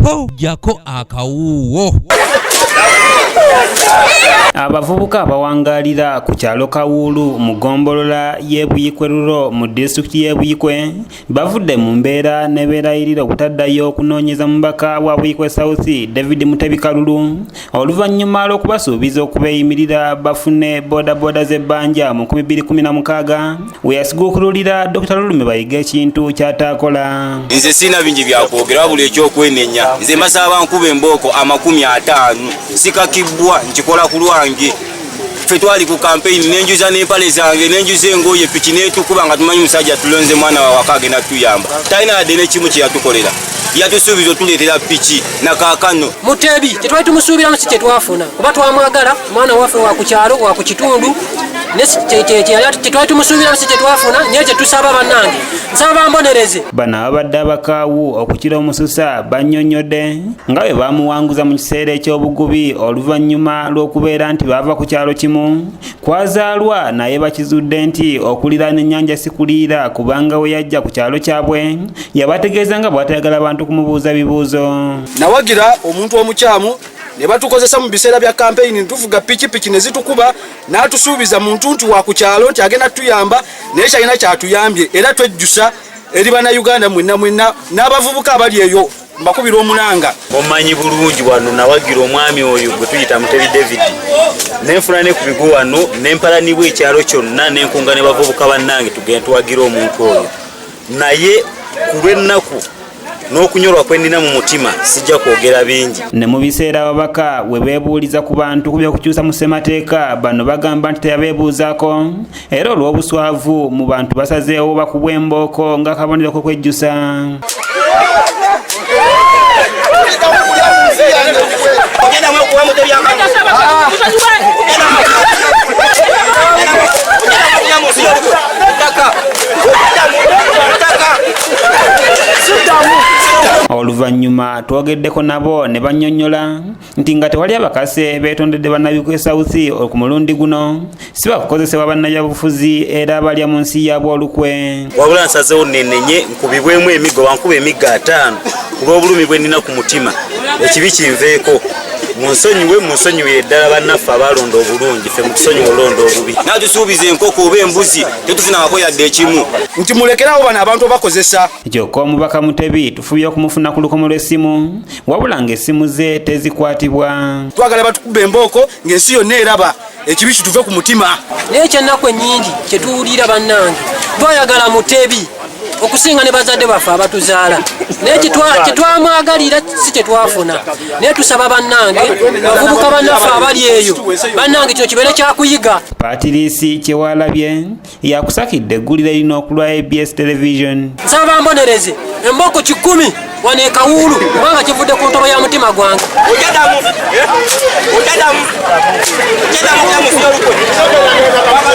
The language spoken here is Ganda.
po jako akawuwo. Abavubuka abawangalira ku kyalo Kawuulu mu ggombolola y'e Buikwe mu disitulikiti y'e Buikwe bavudde mu mbeera n'ebeerayirira okutaddayo okunoonyeza mubaka wa Buikwe South David Mutebi Kalulu oluvannyuma lw'okubasuubiza okubeeyimirira bafune bodaboda z'ebbanja mu 2016 we yasiguukululira Dr. Lulume bayiga ekintu ky'ataakola. Nze sina bingi byakwogera buli ekyokwenenya nze mbasaba nkuba embooko 50 sikakibwa nkikola ku lwange ffe twali ku campaign nenjuza n'empale zange nenjuza engoye piki netukuba nga tumanyi musajja tulonze mwana wa waka agenda tuyamba talina yadde n'ekimu kye yatukolera yatusuubiza otuleetera piki na kaakano Mutebi tetwali tumusuubiramu si kye twafuna kuba twamwagala mwana waffe wa ku kyalo wa ku kitundu tetwali tumusuubiramu si kye twafuna naye kye tusaba bannange nsaba mbonereze. Bano ababadde abakaawu okukira omususa bannyonnyodde nga bwe baamuwanguza mu kiseera eky'obugubi oluvannyuma lw'okubeera nti baava ku kyalo kimu kwazaalwa naye bakizudde nti okuliraana ennyanja si kuliira kubanga we yajja ku kyalo kyabwe yabategeeza nga bw'atayagala abantu kumubuuza bibuuzo. Nawagira omuntu omukyamu ne batukozesa mu biseera bya campaign tuvuga pikipiki ne zitukuba n'atusuubiza muntu nti wa ku kyalo nti agenda tuyamba naye kyalina kyatuyambye era twejjusa eri bannayuganda mwenna n'abavubuka abali eyo mbakubira omulanga. Omanyi bulungi wano nawagira omwami oyo gwe tuyita Mutebi David nenfuna ne ku bigo wano nempalanibwa ekyalo kyonna nenkunga ne bavubuka bannange tugenda tuwagira omuntu oyo naye ku lw'ennaku n'okunyolwa kwennina mu mutima sijja kwogera bingi. Ne mu biseera ababaka we beebuuliza ku bantu ku by'okukyusa mu ssemateeka bano bagamba nti teyabeebuuzaako era olw'obuswavu mu bantu basazeewo bakubwa embooko ng'akabonero k'okwejjusa. Oluvannyuma twogeddeko nabo ne bannyonnyola nti nga tewali abakase beetondedde bannabikwe South ku mulundi guno si bakukozesebwa bannabyabufuzi era abalya mu nsi yaabwe olukwe. Wabula nsazeewo nenenye nkubibwemu emiggo wankuba emiggo 5 ku lw'obulumi bwe nnina ku mutima ekibi kinveeko munsonyiwe ddala bannaffe abalonda obulungi ffe mutusonyiwe olonda obubi. natusuubiza enkoko oba embuzi tetufunako yadde ekimu nti mulekerawo bano abantu bakozesa. Kyokka omubaka Mutebi tufubye okumufuna ku lukomo lw'essimu wabula ng'essimu ze tezikwatibwa. Twagala batukuba embooko ng'ensi yonna eraba ekibi kituve ku mutima. Naye ekyennaku ennyingi kye tuwulira bannange twayagala Mutebi okusinga ne bazadde baffe abatuzaala naye kye twamwagalira si kye twafuna naye tusaba bannange bavubuka bannaffe abali eyo bannange kino kibeere kyakuyiga. Patrice Kyewalabye yakusakidde eggulire erina okulwa ABS television. Nsaba mbonereze embooko 10 wano e Kawuulu kubanga kivudde ku ntobo ya mutima gwange.